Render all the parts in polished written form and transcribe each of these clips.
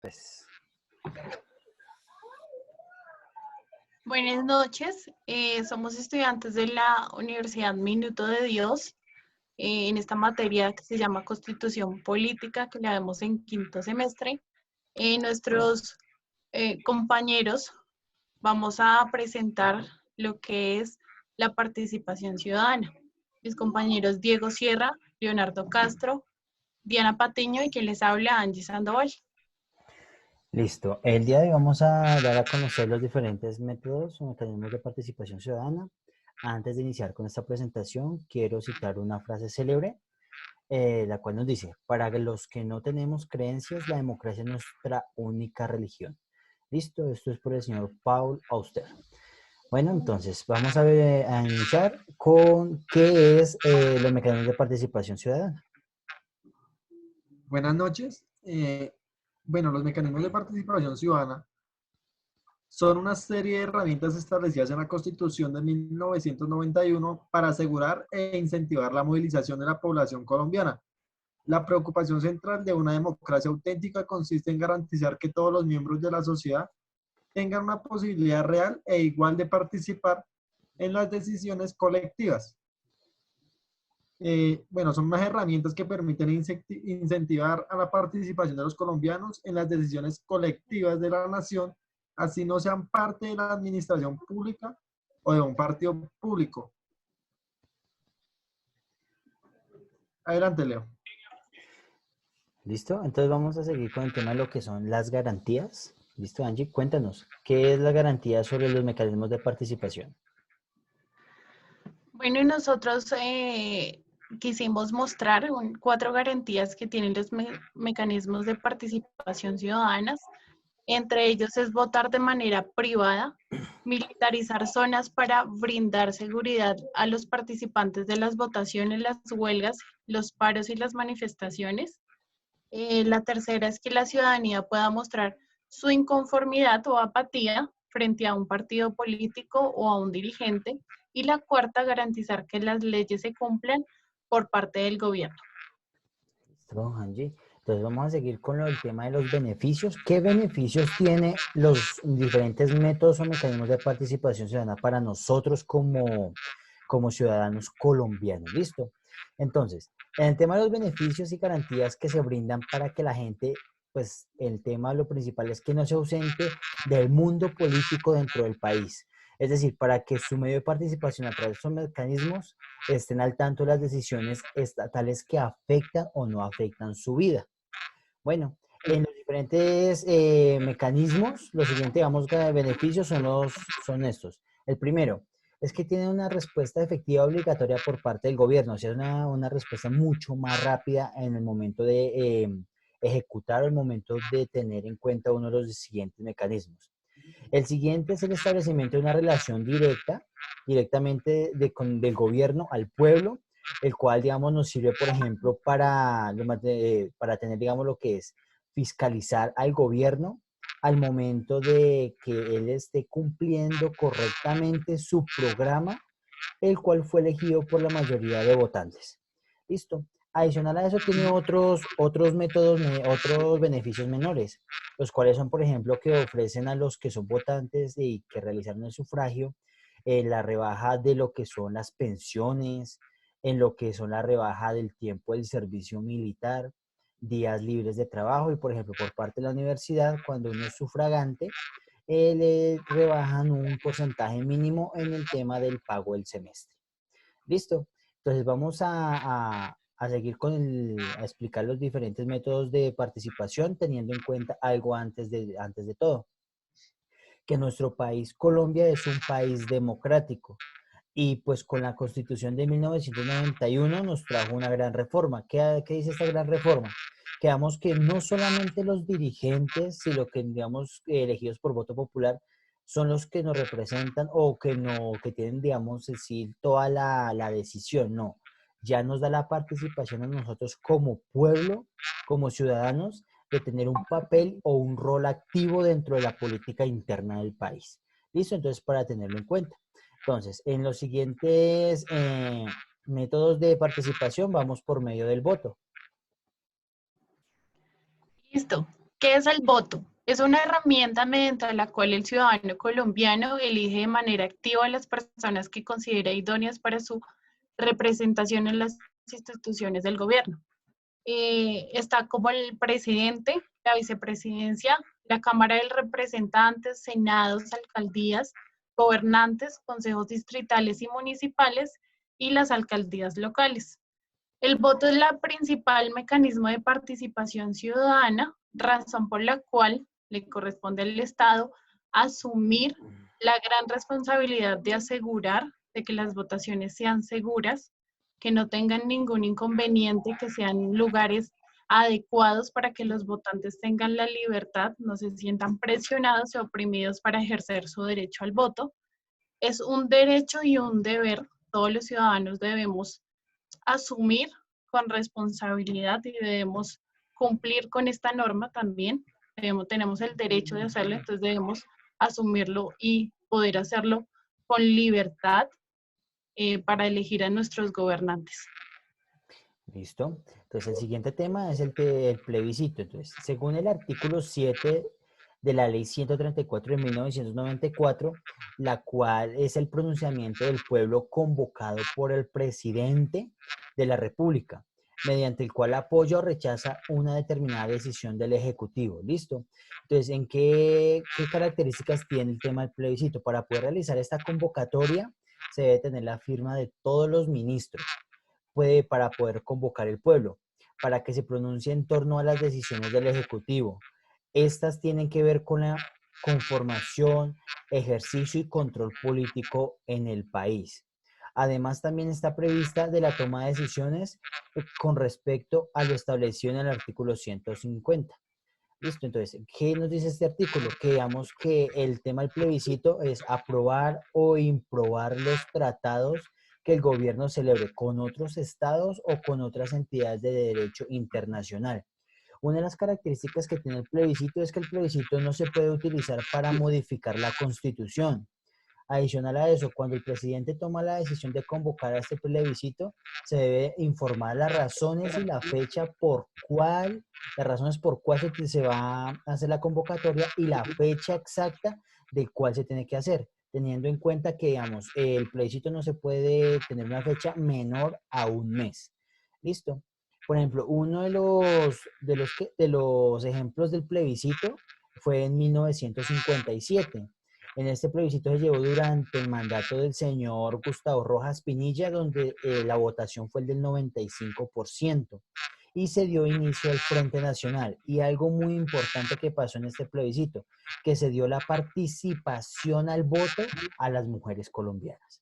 Pues, Buenas noches, somos estudiantes de la Universidad Minuto de Dios en esta materia que se llama Constitución Política, que la vemos en quinto semestre. Nuestros compañeros vamos a presentar lo que es la participación ciudadana. Mis compañeros Diego Sierra, Leonardo Castro, Diana Patiño y quien les habla, Angie Sandoval. listo. El día de hoy vamos a dar a conocer los diferentes métodos o mecanismos de participación ciudadana. Antes de iniciar con esta presentación, quiero citar una frase célebre, la cual nos dice: para los que no tenemos creencias, la democracia es nuestra única religión. Listo, esto es por el señor Paul Auster. Bueno, entonces vamos a iniciar con qué es los mecanismos de participación ciudadana. Buenas noches. Bueno, los mecanismos de participación ciudadana son una serie de herramientas establecidas en la Constitución de 1991 para asegurar e incentivar la movilización de la población colombiana. La preocupación central de una democracia auténtica consiste en garantizar que todos los miembros de la sociedad tengan una posibilidad real e igual de participar en las decisiones colectivas. Bueno, son unas herramientas que permiten incentivar a la participación de los colombianos en las decisiones colectivas de la nación, así no sean parte de la administración pública o de un partido público. Adelante, Leo. ¿Listo? Entonces vamos a seguir con el tema de lo que son las garantías. ¿Listo, Angie? Cuéntanos, ¿qué es la garantía sobre los mecanismos de participación? Bueno, y nosotros quisimos mostrar 4 garantías que tienen los mecanismos de participación ciudadanas. Entre ellos es votar de manera privada, militarizar zonas para brindar seguridad a los participantes de las votaciones, las huelgas, los paros y las manifestaciones. La tercera es que la ciudadanía pueda mostrar su inconformidad o apatía frente a un partido político o a un dirigente. Y la cuarta, garantizar que las leyes se cumplan por parte del gobierno. ¿Listo, Angie? Entonces vamos a seguir con el tema de los beneficios. ¿Qué beneficios tiene los diferentes métodos o mecanismos de participación ciudadana para nosotros como ciudadanos colombianos? ¿Listo? Entonces, en el tema de los beneficios y garantías que se brindan para que la gente, pues el tema, lo principal es que no se ausente del mundo político dentro del país. Es decir, para que su medio de participación a través de estos mecanismos estén al tanto de las decisiones estatales que afectan o no afectan su vida. Bueno, en los diferentes mecanismos, los siguientes, digamos, beneficios son estos. El primero es que tiene una respuesta efectiva obligatoria por parte del gobierno, o sea, una respuesta mucho más rápida en el momento de ejecutar o el momento de tener en cuenta uno de los siguientes mecanismos. El siguiente es el establecimiento de una relación directamente del gobierno al pueblo, el cual, digamos, nos sirve, por ejemplo, para tener, digamos, lo que es fiscalizar al gobierno al momento de que él esté cumpliendo correctamente su programa, el cual fue elegido por la mayoría de votantes. Listo. Adicional a eso tiene otros métodos, otros beneficios menores, los cuales son, por ejemplo, que ofrecen a los que son votantes y que realizaron el sufragio la rebaja de lo que son las pensiones, en lo que son la rebaja del tiempo del servicio militar, días libres de trabajo y, por ejemplo, por parte de la universidad, cuando uno es sufragante, le rebajan un porcentaje mínimo en el tema del pago del semestre. ¿Listo? Entonces vamos a seguir a explicar los diferentes métodos de participación, teniendo en cuenta algo antes de todo, que nuestro país, Colombia, es un país democrático. Y pues con la Constitución de 1991 nos trajo una gran reforma. ¿Qué dice esta gran reforma? Que damos que no solamente los dirigentes, sino que, digamos, elegidos por voto popular, son los que nos representan o que, no, que tienen, digamos, decir, toda la decisión. No, ya nos da la participación a nosotros como pueblo, como ciudadanos, de tener un papel o un rol activo dentro de la política interna del país. ¿Listo? Entonces, para tenerlo en cuenta. Entonces, en los siguientes métodos de participación vamos por medio del voto. Listo. ¿Qué es el voto? Es una herramienta mediante la cual el ciudadano colombiano elige de manera activa a las personas que considera idóneas para su representación en las instituciones del gobierno. Está como el presidente, la vicepresidencia, la Cámara de Representantes, senados, alcaldías, gobernantes, consejos distritales y municipales y las alcaldías locales. El voto es el principal mecanismo de participación ciudadana, razón por la cual le corresponde al Estado asumir la gran responsabilidad de asegurar de que las votaciones sean seguras, que no tengan ningún inconveniente, que sean lugares adecuados para que los votantes tengan la libertad, no se sientan presionados o oprimidos para ejercer su derecho al voto. Es un derecho y un deber, todos los ciudadanos debemos asumir con responsabilidad y debemos cumplir con esta norma también. Tenemos el derecho de hacerlo, entonces debemos asumirlo y poder hacerlo con libertad para elegir a nuestros gobernantes. ¿Listo? Entonces, el siguiente tema es el plebiscito. Entonces, según el artículo 7 de la Ley 134 de 1994, la cual es el pronunciamiento del pueblo convocado por el presidente de la República, mediante el cual apoya o rechaza una determinada decisión del Ejecutivo. ¿Listo? Entonces, ¿en qué características tiene el tema del plebiscito? Para poder realizar esta convocatoria, se debe tener la firma de todos los ministros para poder convocar el pueblo, para que se pronuncie en torno a las decisiones del Ejecutivo. Estas tienen que ver con la conformación, ejercicio y control político en el país. Además, también está prevista de la toma de decisiones con respecto a lo establecido en el artículo 150. Listo, entonces, ¿qué nos dice este artículo? Que digamos que el tema del plebiscito es aprobar o improbar los tratados que el gobierno celebre con otros estados o con otras entidades de derecho internacional. Una de las características que tiene el plebiscito es que el plebiscito no se puede utilizar para modificar la Constitución. Adicional a eso, cuando el presidente toma la decisión de convocar a este plebiscito, se debe informar las razones y la fecha las razones por cuál se va a hacer la convocatoria y la fecha exacta de cuál se tiene que hacer, teniendo en cuenta que, digamos, el plebiscito no se puede tener una fecha menor a un mes. ¿Listo? Por ejemplo, uno de los ejemplos del plebiscito fue en 1957. En este plebiscito se llevó durante el mandato del señor Gustavo Rojas Pinilla, donde la votación fue el del 95% y se dio inicio al Frente Nacional. Y algo muy importante que pasó en este plebiscito, que se dio la participación al voto a las mujeres colombianas.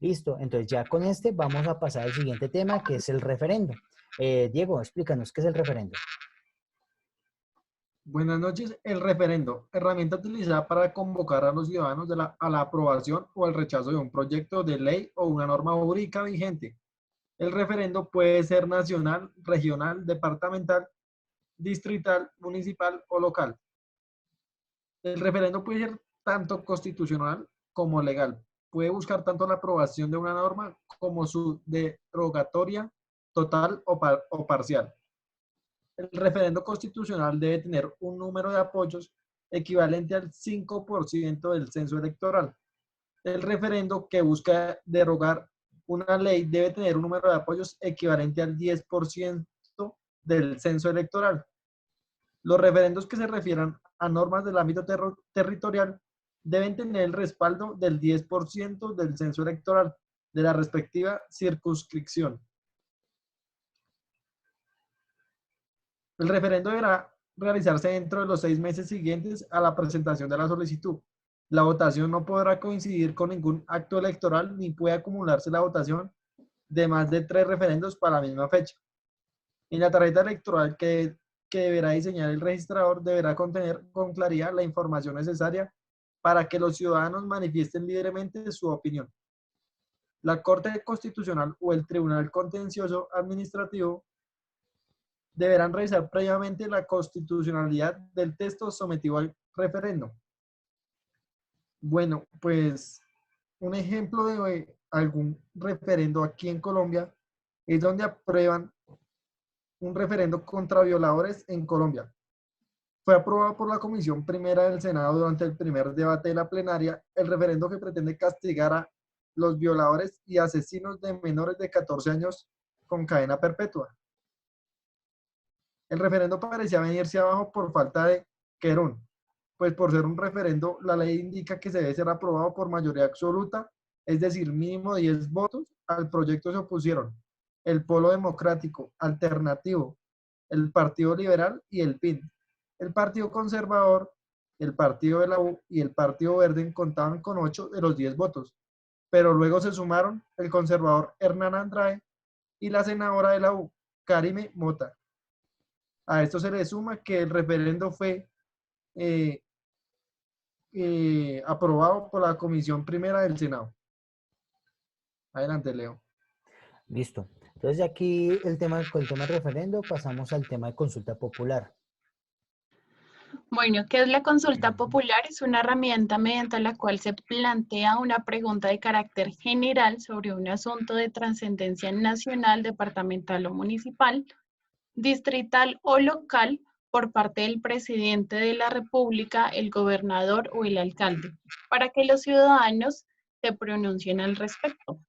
Listo, entonces ya con este vamos a pasar al siguiente tema, que es el referendo. Diego, explícanos, ¿qué es el referendo? Buenas noches. El referendo, herramienta utilizada para convocar a los ciudadanos a la aprobación o el rechazo de un proyecto de ley o una norma jurídica vigente. El referendo puede ser nacional, regional, departamental, distrital, municipal o local. El referendo puede ser tanto constitucional como legal. Puede buscar tanto la aprobación de una norma como su derogatoria total o parcial. El referendo constitucional debe tener un número de apoyos equivalente al 5% del censo electoral. El referendo que busca derogar una ley debe tener un número de apoyos equivalente al 10% del censo electoral. Los referendos que se refieran a normas del ámbito territorial deben tener el respaldo del 10% del censo electoral de la respectiva circunscripción. El referendo deberá realizarse dentro de los 6 meses siguientes a la presentación de la solicitud. La votación no podrá coincidir con ningún acto electoral ni puede acumularse la votación de más de 3 referendos para la misma fecha. En la tarjeta electoral que deberá diseñar el registrador deberá contener con claridad la información necesaria para que los ciudadanos manifiesten libremente su opinión. La Corte Constitucional o el Tribunal Contencioso Administrativo deberán revisar previamente la constitucionalidad del texto sometido al referendo. Bueno, pues un ejemplo de algún referendo aquí en Colombia es donde aprueban un referendo contra violadores en Colombia. Fue aprobado por la Comisión Primera del Senado durante el primer debate de la plenaria el referendo que pretende castigar a los violadores y asesinos de menores de 14 años con cadena perpetua. El referendo parecía venirse abajo por falta de quórum, pues por ser un referendo, la ley indica que se debe ser aprobado por mayoría absoluta, es decir, mínimo 10 votos. Al proyecto se opusieron el Polo Democrático, Alternativo, el Partido Liberal y el PIN. El Partido Conservador, el Partido de la U y el Partido Verde contaban con 8 de los 10 votos, pero luego se sumaron el conservador Hernán Andrade y la senadora de la U, Karime Mota. A esto se le suma que el referendo fue eh, aprobado por la Comisión Primera del Senado. Adelante, Leo. Listo. Entonces, de aquí con el tema del referendo, pasamos al tema de consulta popular. Bueno, ¿qué es la consulta popular? Es una herramienta mediante la cual se plantea una pregunta de carácter general sobre un asunto de trascendencia nacional, departamental o municipal, distrital o local por parte del presidente de la República, el gobernador o el alcalde, para que los ciudadanos se pronuncien al respecto.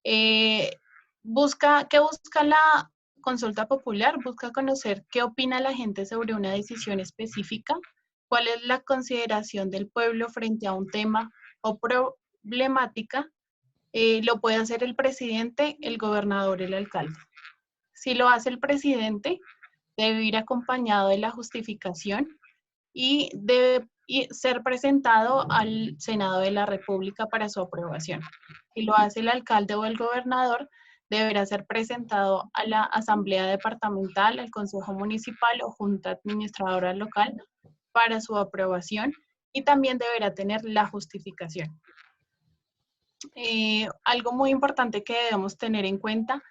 ¿Qué busca la consulta popular? Busca conocer qué opina la gente sobre una decisión específica, cuál es la consideración del pueblo frente a un tema o problemática. Lo puede hacer el presidente, el gobernador, el alcalde. Si lo hace el presidente, debe ir acompañado de la justificación y debe ser presentado al Senado de la República para su aprobación. Si lo hace el alcalde o el gobernador, deberá ser presentado a la Asamblea Departamental, al Consejo Municipal o Junta Administradora Local para su aprobación y también deberá tener la justificación. Algo muy importante que debemos tener en cuenta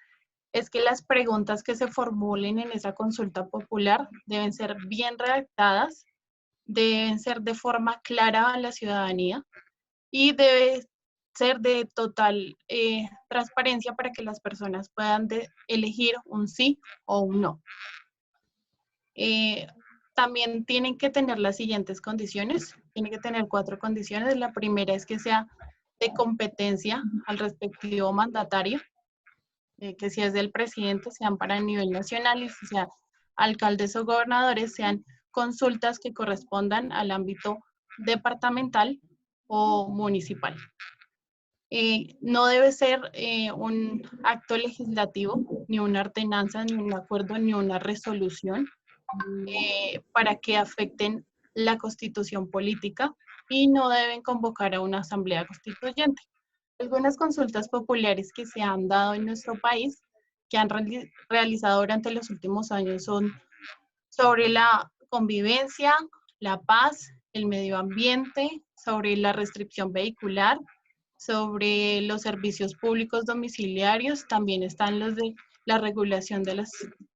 es que las preguntas que se formulen en esa consulta popular deben ser bien redactadas, deben ser de forma clara a la ciudadanía y debe ser de total transparencia para que las personas puedan elegir un sí o un no. También tienen que tener las siguientes condiciones. Tienen que tener 4 condiciones. La primera es que sea de competencia al respectivo mandatario, que si es del presidente sean para nivel nacional y si sean alcaldes o gobernadores sean consultas que correspondan al ámbito departamental o municipal. No debe ser un acto legislativo, ni una ordenanza, ni un acuerdo, ni una resolución para que afecten la constitución política y no deben convocar a una asamblea constituyente. Algunas consultas populares que se han dado en nuestro país, que han realizado durante los últimos años, son sobre la convivencia, la paz, el medio ambiente, sobre la restricción vehicular, sobre los servicios públicos domiciliarios, también están los de la regulación del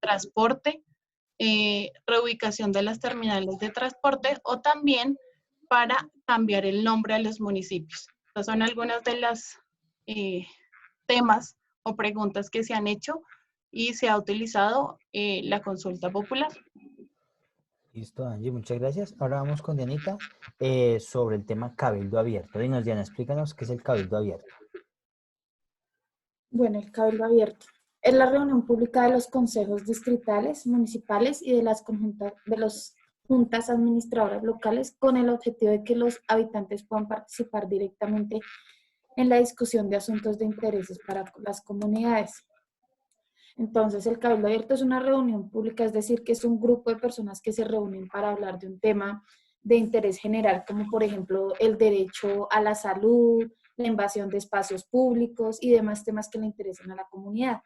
transporte, reubicación de las terminales de transporte o también para cambiar el nombre a los municipios. Estas son algunas de las temas o preguntas que se han hecho y se ha utilizado la consulta popular. Listo, Angie, muchas gracias. Ahora vamos con Dianita sobre el tema cabildo abierto. Dinos, Diana, explícanos qué es el cabildo abierto. Bueno, el cabildo abierto es la reunión pública de los consejos distritales, municipales y de las juntas administradoras locales con el objetivo de que los habitantes puedan participar directamente en la discusión de asuntos de intereses para las comunidades. Entonces, el cabildo abierto es una reunión pública, es decir, que es un grupo de personas que se reúnen para hablar de un tema de interés general, como por ejemplo el derecho a la salud, la invasión de espacios públicos y demás temas que le interesan a la comunidad.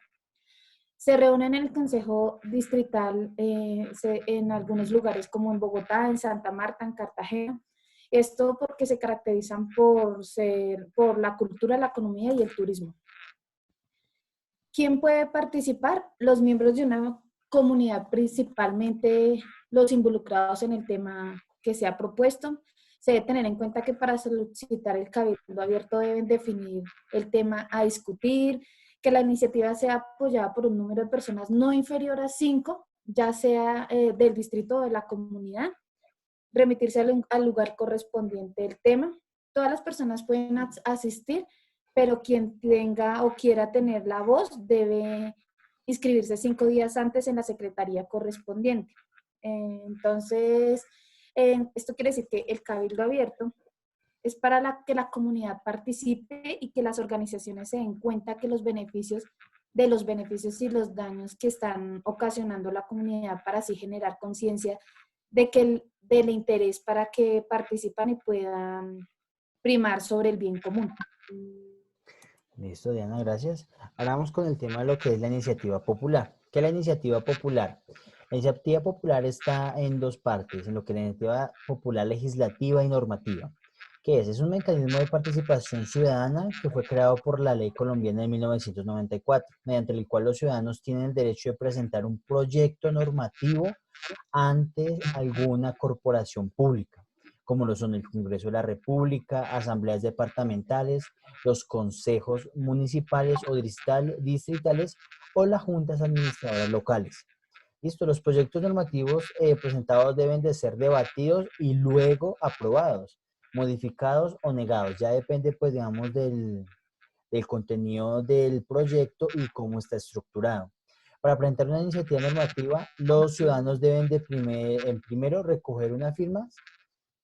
Se reúnen en el Consejo Distrital en algunos lugares como en Bogotá, en Santa Marta, en Cartagena. Esto porque se caracterizan por la cultura, la economía y el turismo. ¿Quién puede participar? Los miembros de una comunidad, principalmente los involucrados en el tema que se ha propuesto. Se debe tener en cuenta que para solicitar el cabildo abierto deben definir el tema a discutir, que la iniciativa sea apoyada por un número de personas no inferior a 5 ya sea del distrito o de la comunidad, remitirse al lugar correspondiente del tema. Todas las personas pueden asistir, pero quien tenga o quiera tener la voz debe inscribirse 5 días antes en la secretaría correspondiente. Entonces, esto quiere decir que el cabildo abierto es para que la comunidad participe y que las organizaciones se den cuenta que los beneficios y los daños que están ocasionando la comunidad, para así generar conciencia del interés para que participan y puedan primar sobre el bien común. Listo, Diana, gracias. Ahora vamos con el tema de lo que es la iniciativa popular. ¿Qué es la iniciativa popular? La iniciativa popular está en dos partes, en lo que es la iniciativa popular legislativa y normativa. ¿Qué es? Es un mecanismo de participación ciudadana que fue creado por la Ley Colombiana de 1994, mediante el cual los ciudadanos tienen el derecho de presentar un proyecto normativo ante alguna corporación pública, como lo son el Congreso de la República, asambleas departamentales, los consejos municipales o distritales o las juntas administradoras locales. Listo, los proyectos normativos presentados deben de ser debatidos y luego aprobados, modificados o negados. Ya depende, pues, digamos, del contenido del proyecto y cómo está estructurado. Para presentar una iniciativa normativa, los ciudadanos deben de primero recoger unas firmas,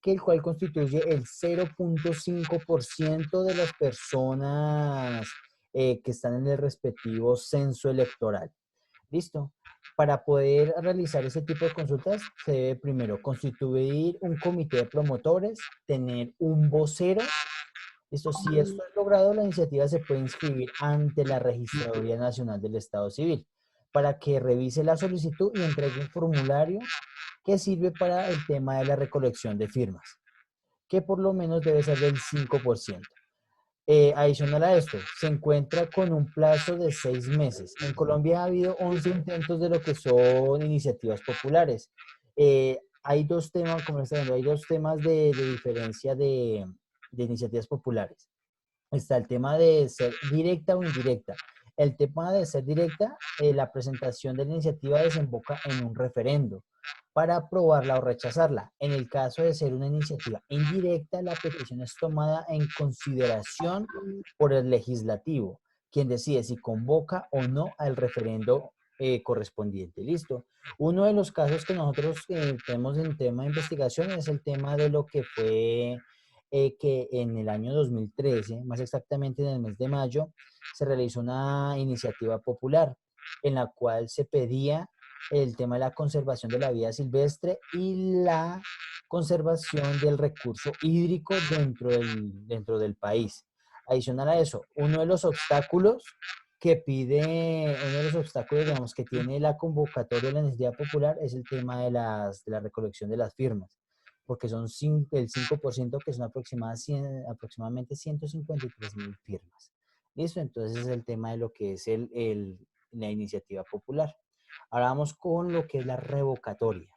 que el cual constituye el 0.5% de las personas que están en el respectivo censo electoral. ¿Listo? Para poder realizar ese tipo de consultas, se debe primero constituir un comité de promotores, tener un vocero. ¿Listo? Si esto es logrado, la iniciativa se puede inscribir ante la Registraduría Nacional del Estado Civil para que revise la solicitud y entregue un formulario que sirve para el tema de la recolección de firmas, que por lo menos debe ser del 5%. Adicional a esto, se encuentra con un plazo de 6 meses. En Colombia ha habido 11 intentos de lo que son iniciativas populares. Hay dos temas, como está viendo, hay dos temas de diferencia de iniciativas populares. Está el tema de ser directa o indirecta. El tema de ser directa, la presentación de la iniciativa desemboca en un referendo para aprobarla o rechazarla. En el caso de ser una iniciativa indirecta, la petición es tomada en consideración por el legislativo, quien decide si convoca o no al referendo correspondiente. Listo. Uno de los casos que nosotros tenemos en tema de investigación es el tema de lo que fue que en el año 2013, más exactamente en el mes de mayo, se realizó una iniciativa popular en la cual se pedía el tema de la conservación de la vida silvestre y la conservación del recurso hídrico dentro del país. Adicional a eso, uno de los obstáculos, digamos, que tiene la convocatoria de la iniciativa popular es el tema de la recolección de las firmas, porque son el 5%, que son aproximadamente 153,000 firmas. ¿Listo? Entonces es el tema de lo que es la iniciativa popular. Ahora vamos con lo que es la revocatoria.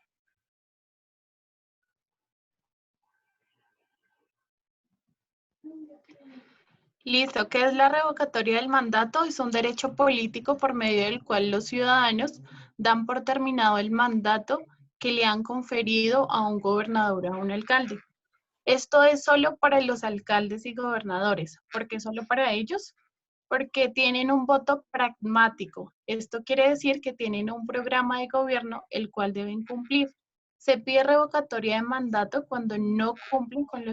Listo, ¿qué es la revocatoria del mandato? Es un derecho político por medio del cual los ciudadanos dan por terminado el mandato que le han conferido a un gobernador o a un alcalde. Esto es solo para los alcaldes y gobernadores. ¿Por qué solo para ellos? Porque tienen un voto pragmático. Esto quiere decir que tienen un programa de gobierno el cual deben cumplir. Se pide revocatoria de mandato cuando no cumplen con lo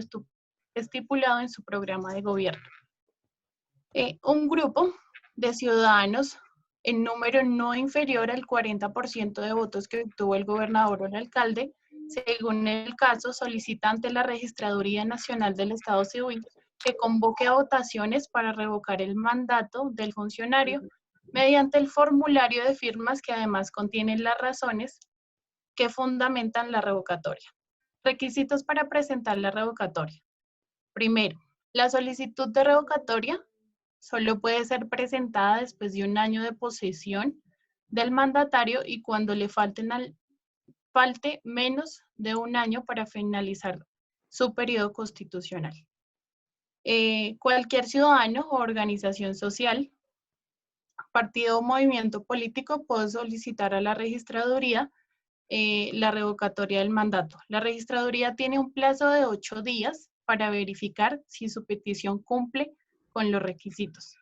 estipulado en su programa de gobierno. Un grupo de ciudadanos en número no inferior al 40% de votos que obtuvo el gobernador o el alcalde, según el caso, solicita ante la Registraduría Nacional del Estado Civil que convoque a votaciones para revocar el mandato del funcionario mediante el formulario de firmas que además contiene las razones que fundamentan la revocatoria. Requisitos para presentar la revocatoria. Primero, la solicitud de revocatoria solo puede ser presentada después de 1 año de posesión del mandatario y cuando le falte menos de 1 año para finalizar su periodo constitucional. Cualquier ciudadano o organización social partido o movimiento político puede solicitar a la registraduría la revocatoria del mandato. La registraduría tiene un plazo de 8 días para verificar si su petición cumple con los requisitos.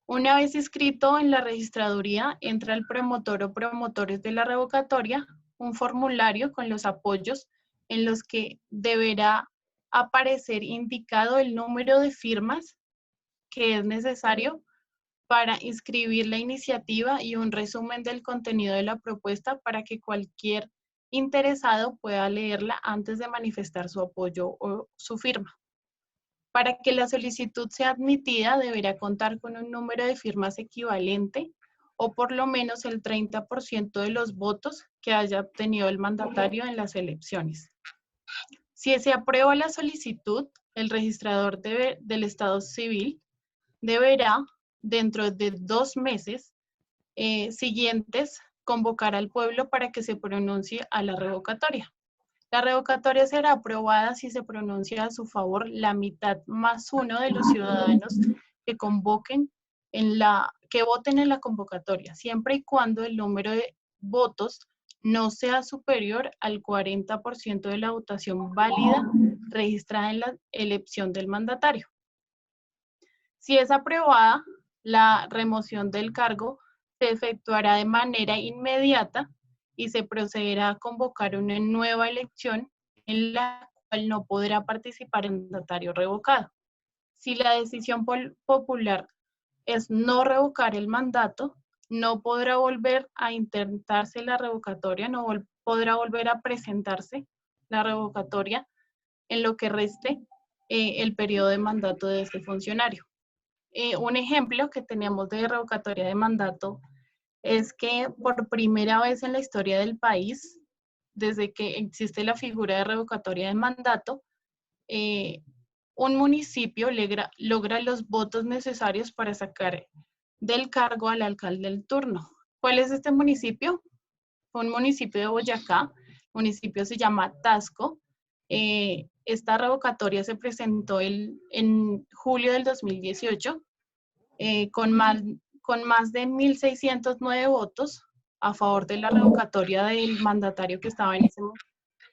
Una vez inscrito en la registraduría, entra el promotor o promotores de la revocatoria un formulario con los apoyos en los que deberá aparecer indicado el número de firmas que es necesario para inscribir la iniciativa y un resumen del contenido de la propuesta para que cualquier interesado pueda leerla antes de manifestar su apoyo o su firma. Para que la solicitud sea admitida, deberá contar con un número de firmas equivalente o por lo menos el 30% de los votos que haya obtenido el mandatario en las elecciones. Si se aprueba la solicitud, el registrador del Estado Civil deberá, dentro de 2 meses siguientes, convocar al pueblo para que se pronuncie a la revocatoria. La revocatoria será aprobada si se pronuncia a su favor la mitad más uno de los ciudadanos que voten en la convocatoria, siempre y cuando el número de votos no sea superior al 40% de la votación válida registrada en la elección del mandatario. Si es aprobada, la remoción del cargo se efectuará de manera inmediata y se procederá a convocar una nueva elección en la cual no podrá participar el mandatario revocado. Si la decisión popular es no revocar el mandato, no podrá volver a intentarse la revocatoria, no podrá volver a presentarse la revocatoria en lo que reste el periodo de mandato de este funcionario. Un ejemplo que tenemos de revocatoria de mandato es que por primera vez en la historia del país, desde que existe la figura de revocatoria de mandato, un municipio logra los votos necesarios para sacar del cargo al alcalde del turno. ¿Cuál es este municipio? Un municipio de Boyacá, el municipio se llama Tasco. Esta revocatoria se presentó en julio del 2018 con más de 1.609 votos a favor de la revocatoria del mandatario que estaba en ese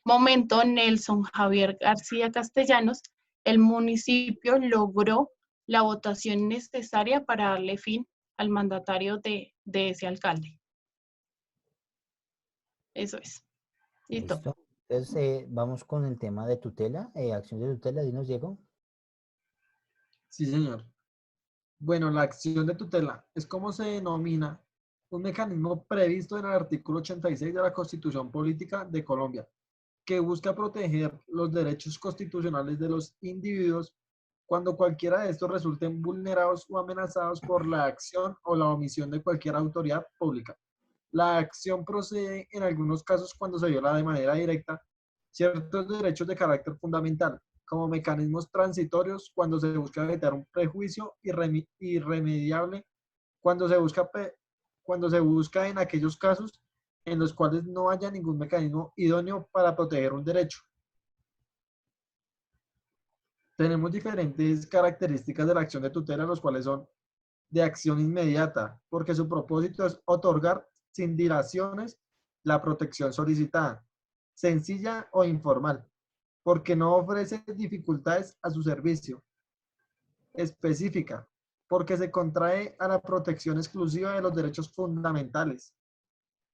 momento, Nelson Javier García Castellanos. El municipio logró la votación necesaria para darle fin al mandatario de ese alcalde. Eso es. Listo. Listo. Entonces, vamos con el tema de tutela, acción de tutela. Dinos, Diego. Sí, señor. Bueno, la acción de tutela es como se denomina un mecanismo previsto en el artículo 86 de la Constitución Política de Colombia, que busca proteger los derechos constitucionales de los individuos cuando cualquiera de estos resulten vulnerados o amenazados por la acción o la omisión de cualquier autoridad pública. La acción procede en algunos casos cuando se viola de manera directa ciertos derechos de carácter fundamental, como mecanismos transitorios cuando se busca evitar un prejuicio irremediable, cuando se busca en aquellos casos en los cuales no haya ningún mecanismo idóneo para proteger un derecho. Tenemos diferentes características de la acción de tutela, los cuales son de acción inmediata, porque su propósito es otorgar sin dilaciones la protección solicitada, sencilla o informal, porque no ofrece dificultades a su servicio. Específica, porque se contrae a la protección exclusiva de los derechos fundamentales.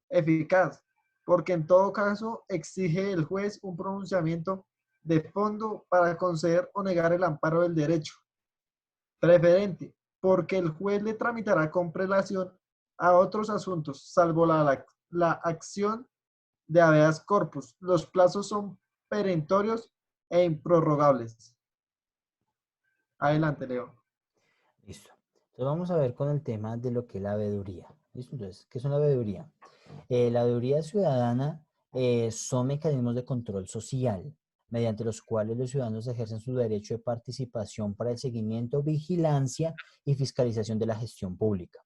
Eficaz, porque en todo caso exige el juez un pronunciamiento de fondo para conceder o negar el amparo del derecho. Preferente, porque el juez le tramitará con prelación a otros asuntos, salvo la acción de habeas corpus. Los plazos son perentorios e improrrogables. Adelante, Leo. Listo. Entonces vamos a ver con el tema de lo que es la veeduría. ¿Listo? Entonces, ¿qué es una veeduría? La veeduría ciudadana son mecanismos de control social mediante los cuales los ciudadanos ejercen su derecho de participación para el seguimiento, vigilancia y fiscalización de la gestión pública.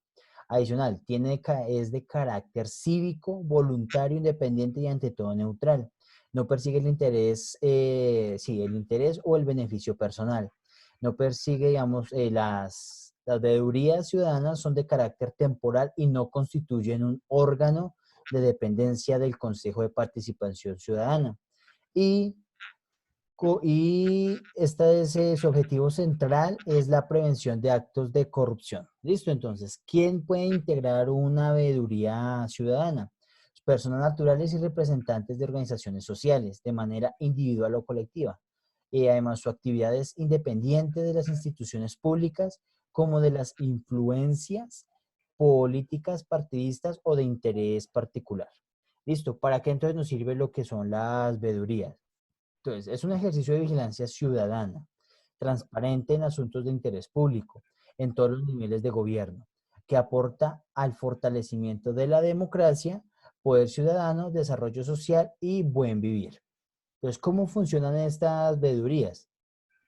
Adicional, es de carácter cívico, voluntario, independiente y ante todo neutral. No persigue el interés, el interés o el beneficio personal. No persigue, digamos, Las veedurías ciudadanas son de carácter temporal y no constituyen un órgano de dependencia del Consejo de Participación Ciudadana. Y su objetivo central es la prevención de actos de corrupción. ¿Listo? Entonces, ¿quién puede integrar una veeduría ciudadana? Personas naturales y representantes de organizaciones sociales, de manera individual o colectiva. Y además, su actividad es independiente de las instituciones públicas, como de las influencias políticas, partidistas o de interés particular. ¿Listo? ¿Para qué entonces nos sirve lo que son las veedurías? Entonces, es un ejercicio de vigilancia ciudadana, transparente en asuntos de interés público, en todos los niveles de gobierno, que aporta al fortalecimiento de la democracia, poder ciudadano, desarrollo social y buen vivir. Entonces, ¿cómo funcionan estas veedurías?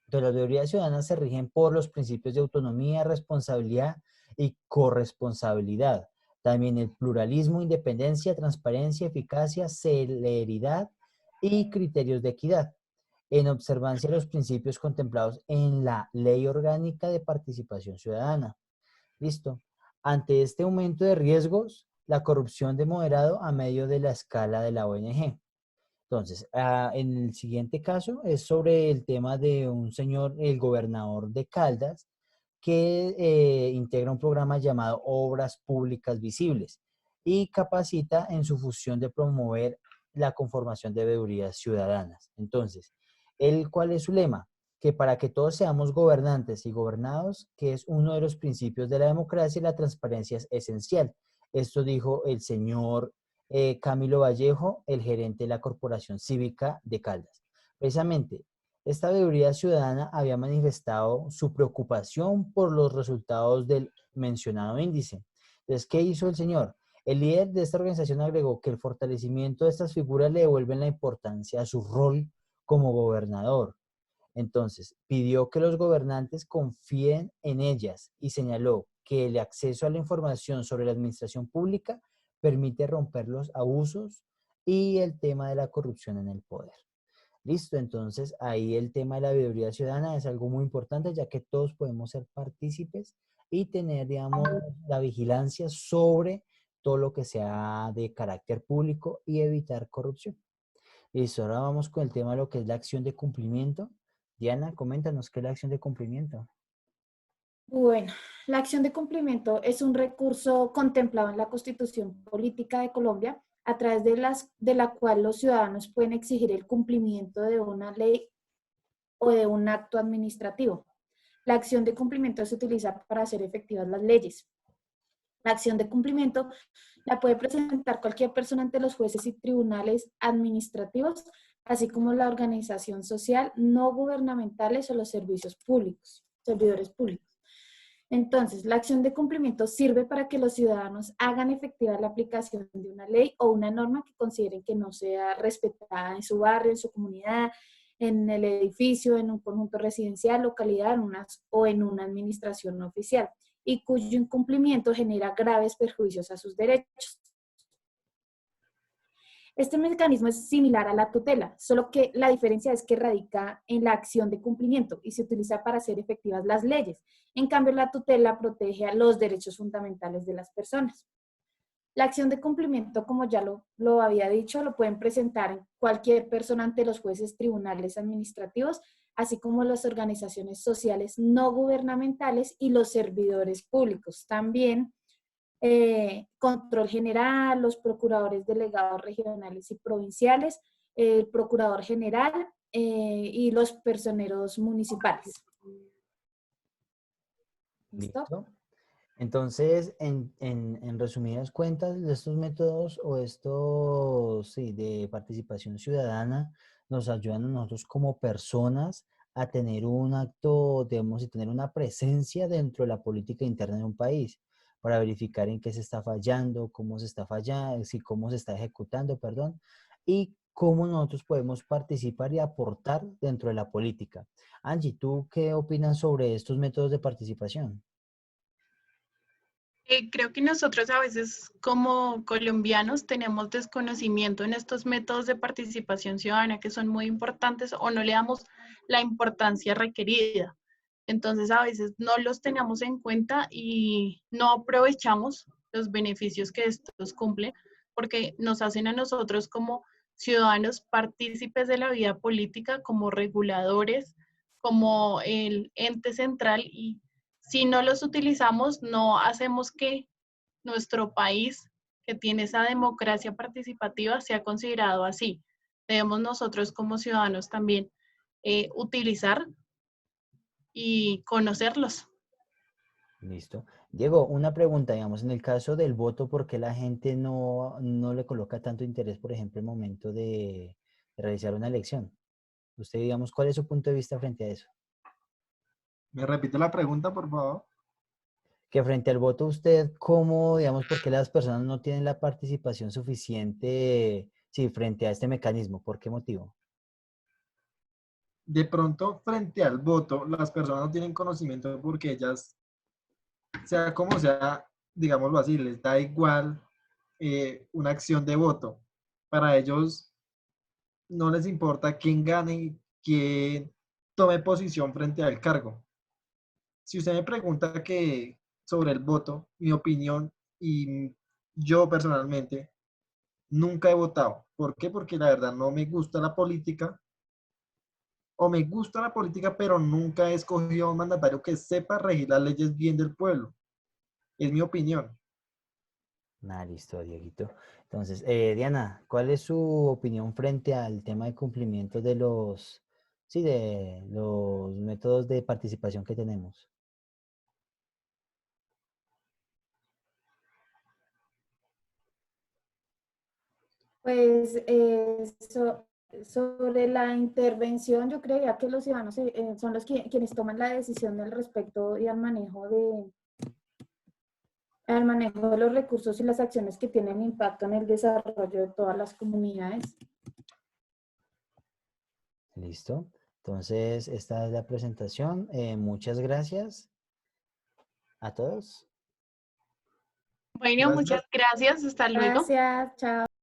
Entonces, las veedurías ciudadanas se rigen por los principios de autonomía, responsabilidad y corresponsabilidad. También el pluralismo, independencia, transparencia, eficacia, celeridad y criterios de equidad, en observancia de los principios contemplados en la Ley Orgánica de Participación Ciudadana. ¿Listo? Ante este aumento de riesgos, la corrupción de moderado a medio de la escala de la ONG. Entonces, en el siguiente caso es sobre el tema de un señor, el gobernador de Caldas, que integra un programa llamado Obras Públicas Visibles y capacita en su función de promover la conformación de veedurías ciudadanas. Entonces, ¿cuál es su lema? Que para que todos seamos gobernantes y gobernados, que es uno de los principios de la democracia y la transparencia es esencial. Esto dijo el señor Camilo Vallejo, el gerente de la Corporación Cívica de Caldas. Precisamente, esta veeduría ciudadana había manifestado su preocupación por los resultados del mencionado índice. Entonces, ¿qué hizo el señor? El líder de esta organización agregó que el fortalecimiento de estas figuras le devuelven la importancia a su rol como gobernador. Entonces, pidió que los gobernantes confíen en ellas y señaló que el acceso a la información sobre la administración pública permite romper los abusos y el tema de la corrupción en el poder. Listo, entonces ahí el tema de la veeduría ciudadana es algo muy importante, ya que todos podemos ser partícipes y tener, digamos, la vigilancia sobre todo lo que sea de carácter público y evitar corrupción. Listo, ahora vamos con el tema de lo que es la acción de cumplimiento. Diana, coméntanos qué es la acción de cumplimiento. Bueno, la acción de cumplimiento es un recurso contemplado en la Constitución Política de Colombia, a través de la cual los ciudadanos pueden exigir el cumplimiento de una ley o de un acto administrativo. La acción de cumplimiento se utiliza para hacer efectivas las leyes. La acción de cumplimiento la puede presentar cualquier persona ante los jueces y tribunales administrativos, así como la organización social, no gubernamentales o los servicios públicos, servidores públicos. Entonces, la acción de cumplimiento sirve para que los ciudadanos hagan efectiva la aplicación de una ley o una norma que consideren que no sea respetada en su barrio, en su comunidad, en el edificio, en un conjunto residencial, localidad o en una administración no oficial, y cuyo incumplimiento genera graves perjuicios a sus derechos. Este mecanismo es similar a la tutela, solo que la diferencia es que radica en la acción de cumplimiento y se utiliza para hacer efectivas las leyes. En cambio, la tutela protege a los derechos fundamentales de las personas. La acción de cumplimiento, como ya lo había dicho, lo pueden presentar cualquier persona ante los jueces, tribunales administrativos, así como las organizaciones sociales no gubernamentales y los servidores públicos. También control general, los procuradores delegados regionales y provinciales, el procurador general y los personeros municipales. ¿Listo? ¿Listo? Entonces, en resumidas cuentas, estos métodos o estos, sí, de participación ciudadana nos ayudan a nosotros como personas a tener un acto, digamos, y tener una presencia dentro de la política interna de un país para verificar en qué se está fallando, cómo se está fallando, cómo se está ejecutando, perdón, y cómo nosotros podemos participar y aportar dentro de la política. Angie, ¿tú qué opinas sobre estos métodos de participación? Creo que nosotros a veces como colombianos tenemos desconocimiento en estos métodos de participación ciudadana que son muy importantes o no le damos la importancia requerida. Entonces a veces no los tenemos en cuenta y no aprovechamos los beneficios que estos cumplen porque nos hacen a nosotros como ciudadanos partícipes de la vida política, como reguladores, como el ente central y si no los utilizamos no hacemos que nuestro país, que tiene esa democracia participativa, sea considerado así. Debemos nosotros como ciudadanos también utilizar y conocerlos. Listo. Diego, una pregunta, digamos, en el caso del voto, ¿por qué la gente no le coloca tanto interés, por ejemplo, el momento de realizar una elección? Usted, digamos, ¿cuál es su punto de vista frente a eso? ¿Me repite la pregunta, por favor? Que frente al voto, usted, ¿cómo, digamos, por qué las personas no tienen la participación suficiente, sí, frente a este mecanismo? ¿Por qué motivo? De pronto, frente al voto, las personas no tienen conocimiento porque ellas, sea como sea, digámoslo así, les da igual una acción de voto. Para ellos no les importa quién gane y quién tome posición frente al cargo. Si usted me pregunta que sobre el voto, mi opinión y yo personalmente nunca he votado. ¿Por qué? Porque la verdad no me gusta la política o me gusta la política, pero nunca he escogido a un mandatario que sepa regir las leyes bien del pueblo. Es mi opinión. Listo, Dieguito. Entonces, Diana, ¿cuál es su opinión frente al tema de cumplimiento de sí, de los métodos de participación que tenemos? Pues sobre la intervención, yo creía que los ciudadanos son los quienes toman la decisión al respecto y al manejo de los recursos y las acciones que tienen impacto en el desarrollo de todas las comunidades. Listo. Entonces, esta es la presentación. Muchas gracias a todos. Bueno, muchas Gracias. gracias. Hasta luego. Gracias, chao.